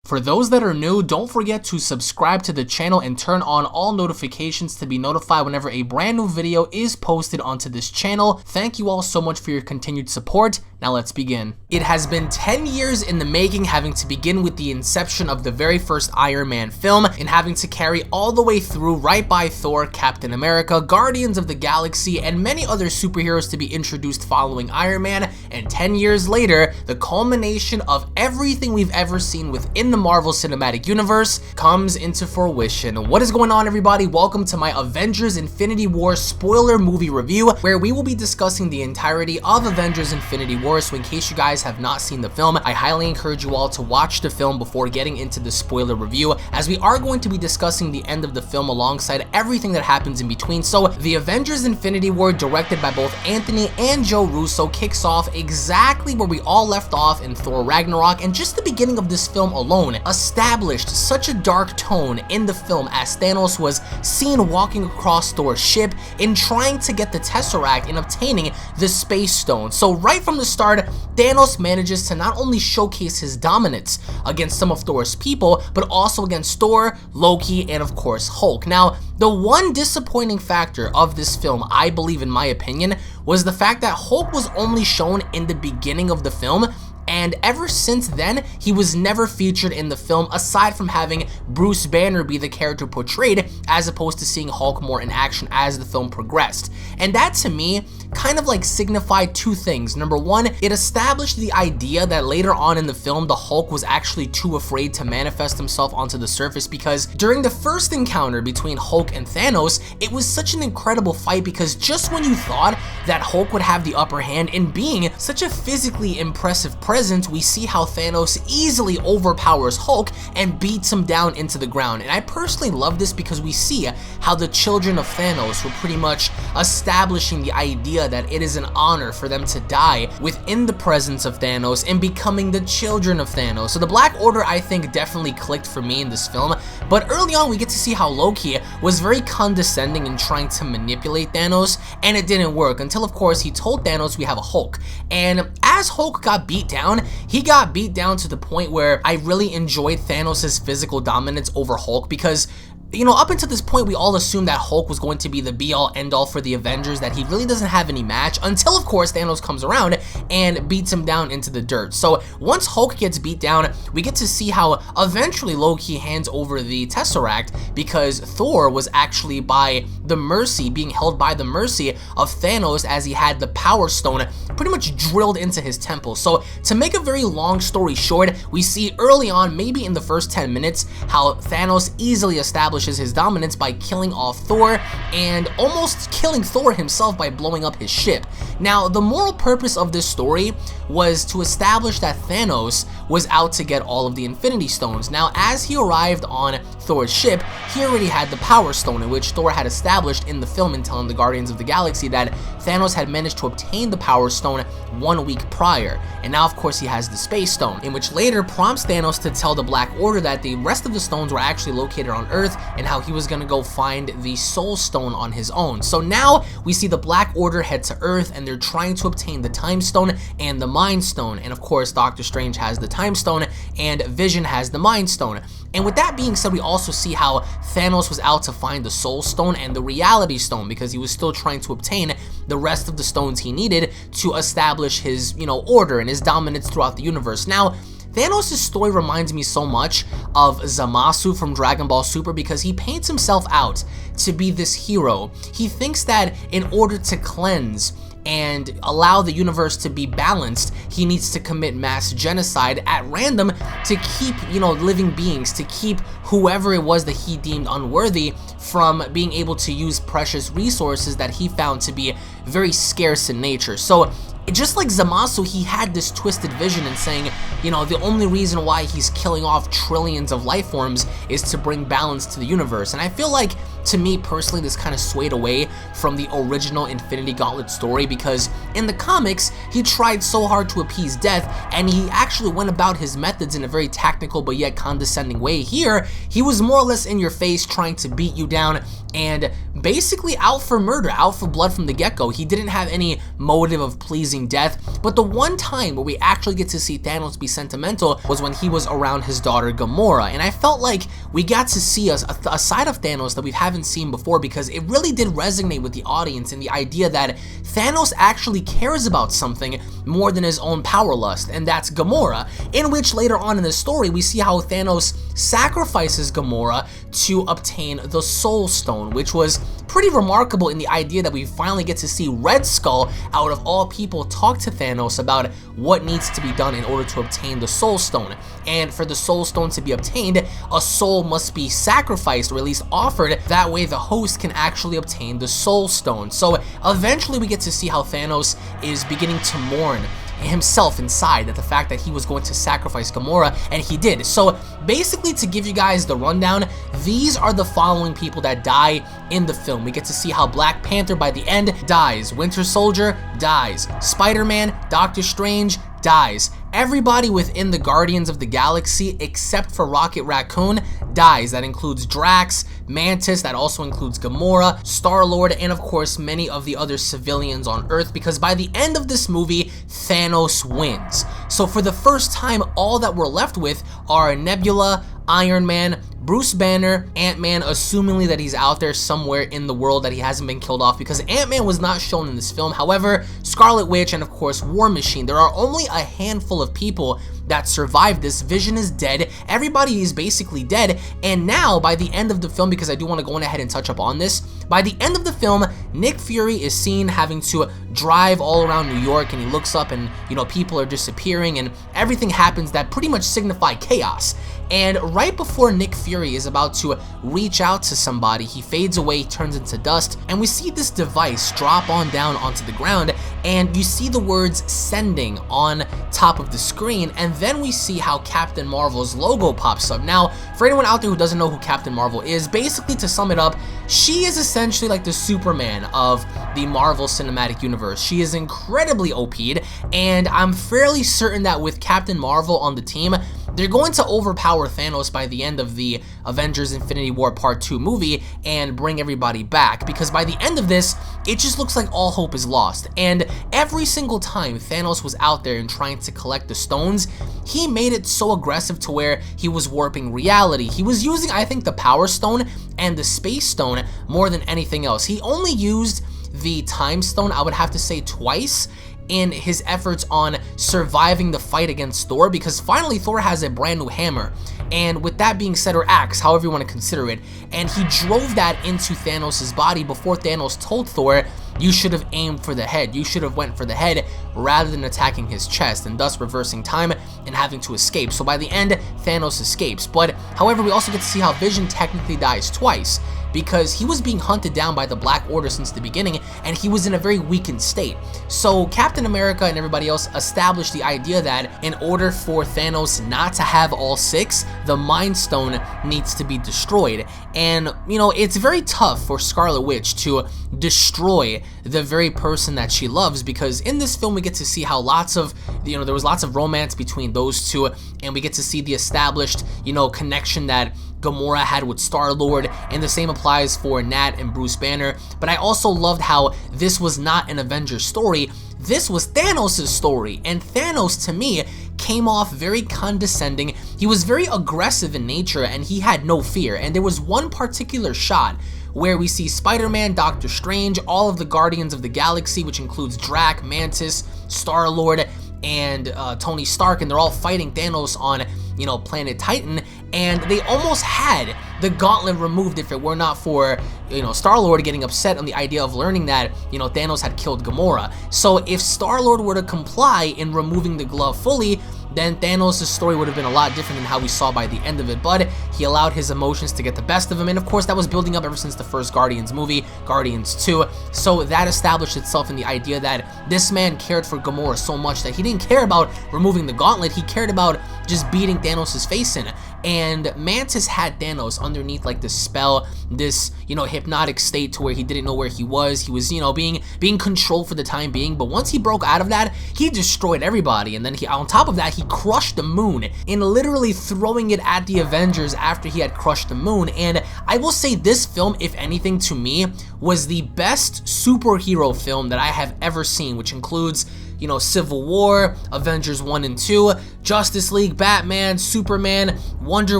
For those that are new, don't forget to subscribe to the channel and turn on all notifications to be notified whenever a brand new video is posted onto this channel. Thank you all so much for your continued support. Now let's begin. It has been 10 years in the making, having to begin with the inception of the very first Iron Man film and having to carry all the way through right by Thor, Captain America, Guardians of the Galaxy, and many other superheroes to be introduced following Iron Man. And 10 years later, the culmination of everything we've ever seen within the Marvel Cinematic Universe comes into fruition. What is going on, everybody? Welcome to my Avengers Infinity War spoiler movie review, where we will be discussing the entirety of Avengers Infinity War. So in case you guys have not seen the film, I highly encourage you all to watch the film before getting into the spoiler review, as we are going to be discussing the end of the film alongside everything that happens in between. So the Avengers Infinity War, directed by both Anthony and Joe Russo, kicks off exactly where we all left off in Thor Ragnarok, and just the beginning of this film alone established such a dark tone in the film as Thanos was seen walking across Thor's ship in trying to get the Tesseract and obtaining the Space Stone. So right from the start, Thanos manages to not only showcase his dominance against some of Thor's people, but also against Thor, Loki, and of course Hulk. Now, the one disappointing factor of this film, I believe in my opinion, was the fact that Hulk was only shown in the beginning of the film, and ever since then, he was never featured in the film, aside from having Bruce Banner be the character portrayed, as opposed to seeing Hulk more in action as the film progressed. And that, to me, kind of like signified two things. Number one, it established the idea that later on in the film, the Hulk was actually too afraid to manifest himself onto the surface, because during the first encounter between Hulk and Thanos, it was such an incredible fight, because just when you thought that Hulk would have the upper hand in being such a physically impressive presence, we see how Thanos easily overpowers Hulk and beats him down into the ground. And I personally love this because we see how the children of Thanos were pretty much establishing the idea that it is an honor for them to die within the presence of Thanos and becoming the children of Thanos. So the Black Order, I think, definitely clicked for me in this film. But early on, we get to see how Loki was very condescending in trying to manipulate Thanos, and it didn't work until, of course, he told Thanos we have a Hulk. And as Hulk got beat down, he got beat down to the point where I really enjoyed Thanos' physical dominance over Hulk, because, you know, up until this point, we all assumed that Hulk was going to be the be-all, end-all for the Avengers, that he really doesn't have any match, until, of course, Thanos comes around and beats him down into the dirt. So once Hulk gets beat down, we get to see how eventually Loki hands over the Tesseract, because Thor was actually being held by the mercy of Thanos, as he had the Power Stone pretty much drilled into his temple. So to make a very long story short, we see early on, maybe in the first 10 minutes, how Thanos easily establishes his dominance by killing off Thor and almost killing Thor himself by blowing up his ship. Now, the moral purpose of this story was to establish that Thanos was out to get all of the Infinity Stones. Now, as he arrived on Thor's ship, he already had the Power Stone, in which Thor had established in the film and telling the Guardians of the Galaxy that Thanos had managed to obtain the Power Stone 1 week prior. And now, of course, he has the Space Stone, in which later prompts Thanos to tell the Black Order that the rest of the stones were actually located on Earth, and how he was going to go find the Soul Stone on his own. So now we see the Black Order head to Earth, and they're trying to obtain the Time Stone and the Mind Stone. And of course, Doctor Strange has the Time Stone and Vision has the Mind Stone. And with that being said, we also see how Thanos was out to find the Soul Stone and the Reality Stone, because he was still trying to obtain the rest of the stones he needed to establish his, order and his dominance throughout the universe. Now, Thanos' story reminds me so much of Zamasu from Dragon Ball Super, because he paints himself out to be this hero. He thinks that in order to cleanse and allow the universe to be balanced, he needs to commit mass genocide at random to keep, living beings, to keep whoever it was that he deemed unworthy from being able to use precious resources that he found to be very scarce in nature. So just like Zamasu, he had this twisted vision in saying, the only reason why he's killing off trillions of life forms is to bring balance to the universe. And I feel like to me personally, this kind of swayed away from the original Infinity Gauntlet story, because in the comics, he tried so hard to appease death, and he actually went about his methods in a very tactical but yet condescending way. Here, he was more or less in your face, trying to beat you down, and basically out for murder, out for blood from the get-go. He didn't have any motive of pleasing death, but the one time where we actually get to see Thanos be sentimental was when he was around his daughter Gamora, and I felt like we got to see a side of Thanos that we haven't seen before, because it really did resonate with the audience in the idea that Thanos actually cares about something more than his own power lust, and that's Gamora, in which later on in the story we see how Thanos sacrifices Gamora to obtain the Soul Stone, which was pretty remarkable in the idea that we finally get to see Red Skull, out of all people, talk to Thanos about what needs to be done in order to obtain the Soul Stone. And for the Soul Stone to be obtained, a soul must be sacrificed, or at least offered, that way the host can actually obtain the Soul Stone. So eventually we get to see how Thanos is beginning to mourn himself inside at the fact that he was going to sacrifice Gamora, and he did. So basically, to give you guys the rundown, these are the following people that die in the film. We get to see how Black Panther by the end dies, Winter Soldier dies, Spider-Man, Doctor Strange dies. Everybody within the Guardians of the Galaxy except for Rocket Raccoon dies. That includes Drax, Mantis, that also includes Gamora, Star-Lord, and of course many of the other civilians on Earth, because by the end of this movie, Thanos wins. So for the first time, all that we're left with are Nebula, Iron Man, Bruce Banner, Ant-Man, assumingly that he's out there somewhere in the world, that he hasn't been killed off, because Ant-Man was not shown in this film. However, Scarlet Witch, and of course War Machine. There are only a handful of people that survived this. Vision is dead, everybody is basically dead, and now by the end of the film, because I do want to go ahead and touch up on this, by the end of the film, Nick Fury is seen having to drive all around New York, and he looks up and, you know, people are disappearing and everything happens that pretty much signify chaos. And right before Nick Fury is about to reach out to somebody, he fades away, turns into dust, and we see this device drop on down onto the ground, and you see the words "sending" on top of the screen, and then we see how Captain Marvel's logo pops up. Now, for anyone out there who doesn't know who Captain Marvel is, basically, to sum it up, she is essentially like the Superman of the Marvel Cinematic Universe. She is incredibly OP'd, and I'm fairly certain that with Captain Marvel on the team, they're going to overpower Thanos by the end of the Avengers Infinity War Part 2 movie and bring everybody back, because by the end of this, it just looks like all hope is lost. And every single time Thanos was out there and trying to collect the stones, he made it so aggressive to where he was warping reality. He was using, I think, the Power Stone and the Space Stone more than anything else. He only used the Time Stone, I would have to say, twice in his efforts on surviving the fight against Thor, because finally Thor has a brand new hammer, and with that being said, or axe, however you want to consider it, and he drove that into Thanos' body before Thanos told Thor, "You should have aimed for the head, you should have went for the head rather than attacking his chest," and thus reversing time and having to escape. So by the end, Thanos escapes. But however, we also get to see how Vision technically dies twice, because he was being hunted down by the Black Order since the beginning, and he was in a very weakened state. So Captain America and everybody else established the idea that in order for Thanos not to have all six, the Mind Stone needs to be destroyed. And, you know, it's very tough for Scarlet Witch to destroy the very person that she loves, because in this film we get to see how there was lots of romance between those two, and we get to see the established, you know, connection that Gamora had with Star-Lord, and the same applies for Nat and Bruce Banner. But I also loved how this was not an Avengers story, this was Thanos' story, and Thanos, to me, came off very condescending. He was very aggressive in nature, and he had no fear. And there was one particular shot where we see Spider-Man, Doctor Strange, all of the Guardians of the Galaxy, which includes Drax, Mantis, Star-Lord, and Tony Stark, and they're all fighting Thanos on, you know, planet Titan, and they almost had the gauntlet removed if it were not for, you know, Star-Lord getting upset on the idea of learning that, you know, Thanos had killed Gamora. So if Star-Lord were to comply in removing the glove fully, then Thanos' story would have been a lot different than how we saw by the end of it, but he allowed his emotions to get the best of him, and of course that was building up ever since the first Guardians movie, Guardians 2, so that established itself in the idea that this man cared for Gamora so much that he didn't care about removing the gauntlet, he cared about just beating Thanos' face in. And Mantis had Thanos underneath like this spell, this, you know, hypnotic state to where he didn't know where he was. He was, you know, being controlled for the time being. But once he broke out of that, he destroyed everybody. And then on top of that, he crushed the moon in literally throwing it at the Avengers after he had crushed the moon. And I will say this film, if anything, to me, was the best superhero film that I have ever seen, which includes, you know, Civil War, Avengers 1 and 2, Justice League, Batman, Superman, Wonder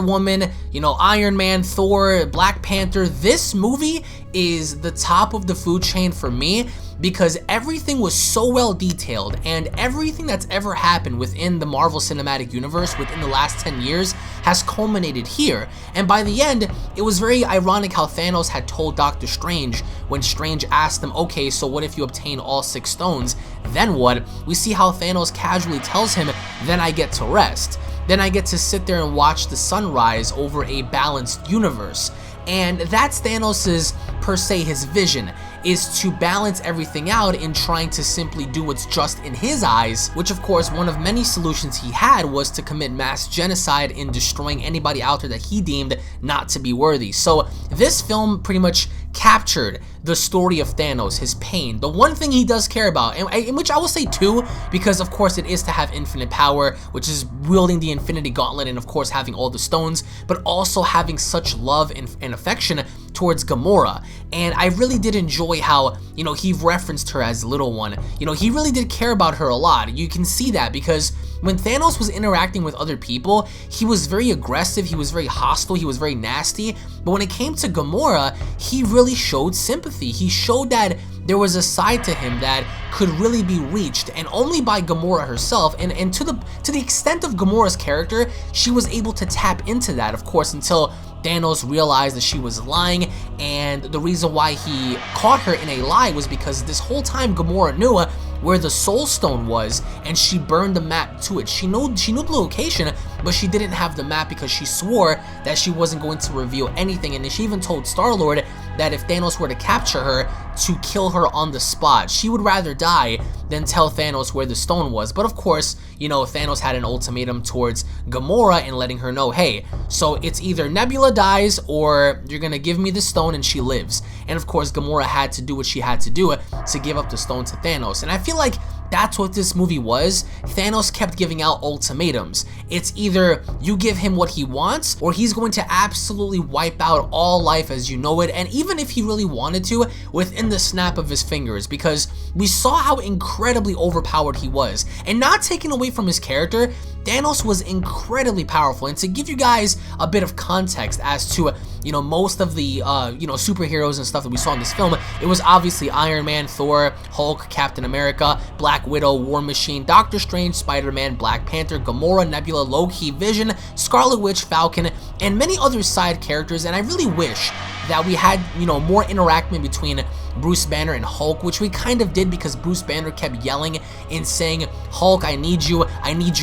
Woman, you know, Iron Man, Thor, Black Panther. This movie is the top of the food chain for me because everything was so well detailed, and everything that's ever happened within the Marvel Cinematic Universe within the last 10 years has culminated here. And by the end, it was very ironic how Thanos had told Doctor Strange when Strange asked him, okay, so what if you obtain all 6 stones? Then what? We see how Thanos casually tells him, then I get to rest. Then I get to sit there and watch the sunrise over a balanced universe. And that's Thanos's, per se, his vision, is to balance everything out in trying to simply do what's just in his eyes, which of course one of many solutions he had was to commit mass genocide in destroying anybody out there that he deemed not to be worthy. So this film pretty much captured the story of Thanos, his pain, the one thing he does care about, and which I will say too, because of course it is to have infinite power, which is wielding the Infinity Gauntlet and of course having all the stones, but also having such love and affection towards Gamora. And I really did enjoy how, you know, he referenced her as little one. You know, he really did care about her a lot. You can see that because when Thanos was interacting with other people, he was very aggressive, he was very hostile, he was very nasty. But when it came to Gamora, he really showed sympathy. He showed that there was a side to him that could really be reached, and only by Gamora herself. And to the extent of Gamora's character, she was able to tap into that, of course, until Thanos realized that she was lying, and the reason why he caught her in a lie was because this whole time Gamora knew where the Soul Stone was, and she burned the map to it. She knew the location, but she didn't have the map because she swore that she wasn't going to reveal anything, and she even told Star-Lord that if Thanos were to capture her, to kill her on the spot. She would rather die than tell Thanos where the stone was. But of course, you know, Thanos had an ultimatum towards Gamora and letting her know, hey, so it's either Nebula dies or you're gonna give me the stone and she lives. And of course, Gamora had to do what she had to do to give up the stone to Thanos. And I feel like that's what this movie was. Thanos kept giving out ultimatums. It's either you give him what he wants, or he's going to absolutely wipe out all life as you know it, and even if he really wanted to, within the snap of his fingers, because we saw how incredibly overpowered he was. And not taking away from his character, Thanos was incredibly powerful. And to give you guys a bit of context as to, you know, most of the, you know, superheroes and stuff that we saw in this film, it was obviously Iron Man, Thor, Hulk, Captain America, Black Widow, War Machine, Doctor Strange, Spider-Man, Black Panther, Gamora, Nebula, Loki, Vision, Scarlet Witch, Falcon, and many other side characters. And I really wish that we had, you know, more interaction between Bruce Banner and Hulk, which we kind of did because Bruce Banner kept yelling and saying, Hulk, I need you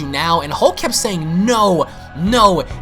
now, and Hulk kept saying no,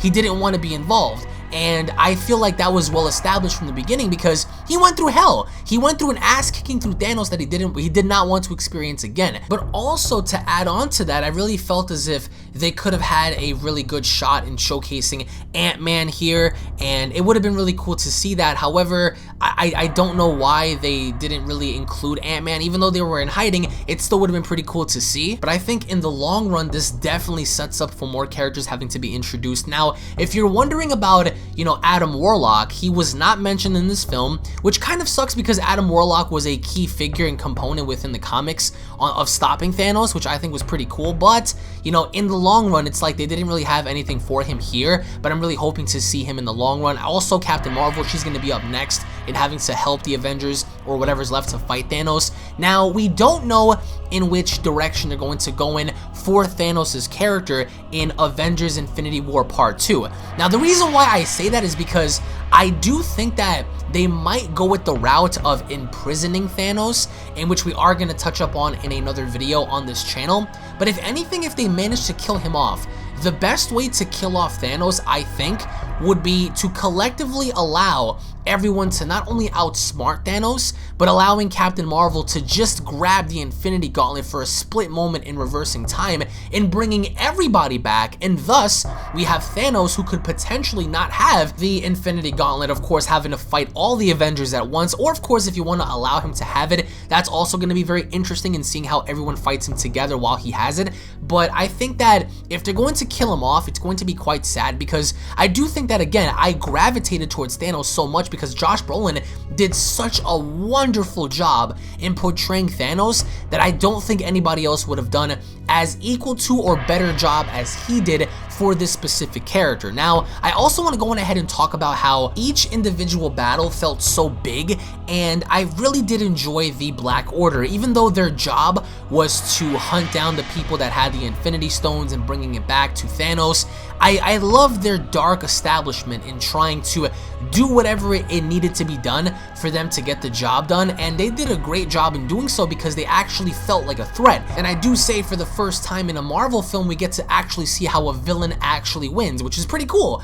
he didn't want to be involved. And I feel like that was well established from the beginning because he went through hell. He went through an ass kicking through Thanos that he did not want to experience again. But also to add on to that, I really felt as if they could have had a really good shot in showcasing Ant-Man here, and it would have been really cool to see that. However, I don't know why they didn't really include Ant-Man. Even though they were in hiding, it still would have been pretty cool to see. But I think in the long run, this definitely sets up for more characters having to be introduced. Now, if you're wondering about, you know, Adam Warlock, he was not mentioned in this film, which kind of sucks because Adam Warlock was a key figure and component within the comics of stopping Thanos, which I think was pretty cool. But, you know, in the long run, it's like they didn't really have anything for him here, but I'm really hoping to see him in the long run. Also, Captain Marvel, she's going to be up next in having to help the Avengers or whatever's left to fight Thanos. Now, we don't know in which direction they're going to go in for Thanos' character in Avengers Infinity War Part 2. Now, the reason why I say that is because I do think that they might go with the route of imprisoning Thanos, in which we are going to touch up on in another video on this channel. But if anything, if they manage to kill him off, the best way to kill off Thanos, I think, would be to collectively allow everyone to not only outsmart Thanos, but allowing Captain Marvel to just grab the Infinity Gauntlet for a split moment in reversing time and bringing everybody back, and thus we have Thanos, who could potentially not have the Infinity Gauntlet, of course having to fight all the Avengers at once, or of course if you want to allow him to have it, that's also going to be very interesting in seeing how everyone fights him together while he has it. But I think that if they're going to kill him off, it's going to be quite sad, because I do think that, again, I gravitated towards Thanos so much because Josh Brolin did such a wonderful job in portraying Thanos that I don't think anybody else would have done as equal to or better job as he did for this specific character. Now, I also want to go on ahead and talk about how each individual battle felt so big, and I really did enjoy the Black Order, even though their job was to hunt down the people that had the Infinity Stones and bringing it back to Thanos. I love their dark establishment in trying to do whatever it needed to be done for them to get the job done, and they did a great job in doing so because they actually felt like a threat. And I do say, for the first time in a Marvel film, we get to actually see how a villain actually wins, which is pretty cool.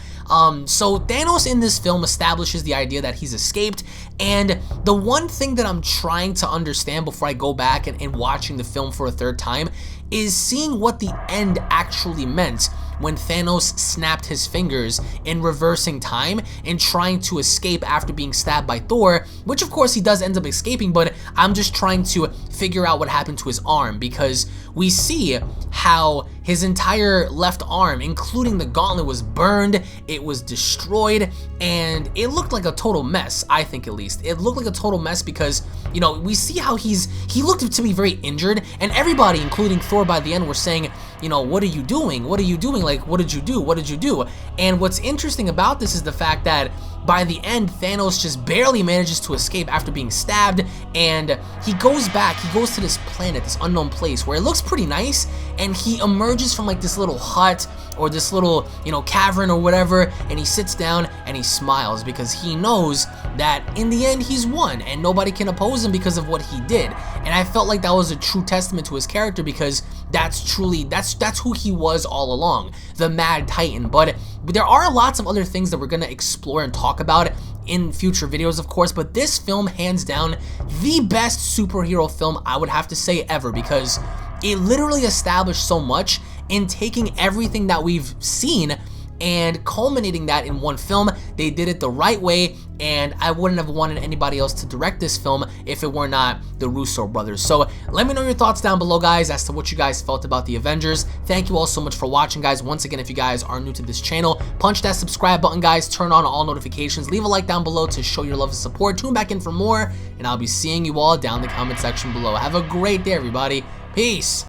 So Thanos in this film establishes the idea that he's escaped, and the one thing that I'm trying to understand before I go back and watching the film for a third time is seeing what the end actually meant when Thanos snapped his fingers in reversing time and trying to escape after being stabbed by Thor, which of course he does end up escaping, but I'm just trying to figure out what happened to his arm, because we see how his entire left arm, including the gauntlet, was burned, it was destroyed, and it looked like a total mess. I think, at least it looked like a total mess, because, you know, we see how he looked to be very injured, and everybody, including Thor by the end, were saying, you know, what are you doing? What are you doing? Like, what did you do? What did you do? And what's interesting about this is the fact that by the end, Thanos just barely manages to escape after being stabbed, and he goes back, he goes to this planet, this unknown place, where it looks pretty nice, and he emerges from like this little hut or this little, you know, cavern or whatever, and he sits down and he smiles because he knows that in the end he's won and nobody can oppose him because of what he did. And I felt like that was a true testament to his character, because that's who he was all along, the Mad Titan. But there are lots of other things that we're going to explore and talk about in future videos, of course, but this film, hands down, the best superhero film I would have to say ever, because it literally established so much in taking everything that we've seen and culminating that in one film. They did it the right way, and I wouldn't have wanted anybody else to direct this film if it were not the Russo brothers. So let me know your thoughts down below, guys, as to what you guys felt about the Avengers. Thank you all so much for watching, guys. Once again, if you guys are new to this channel, punch that subscribe button, guys, turn on all notifications, leave a like down below to show your love and support, tune back in for more, and I'll be seeing you all down in the comment section below. Have a great day, everybody. Peace.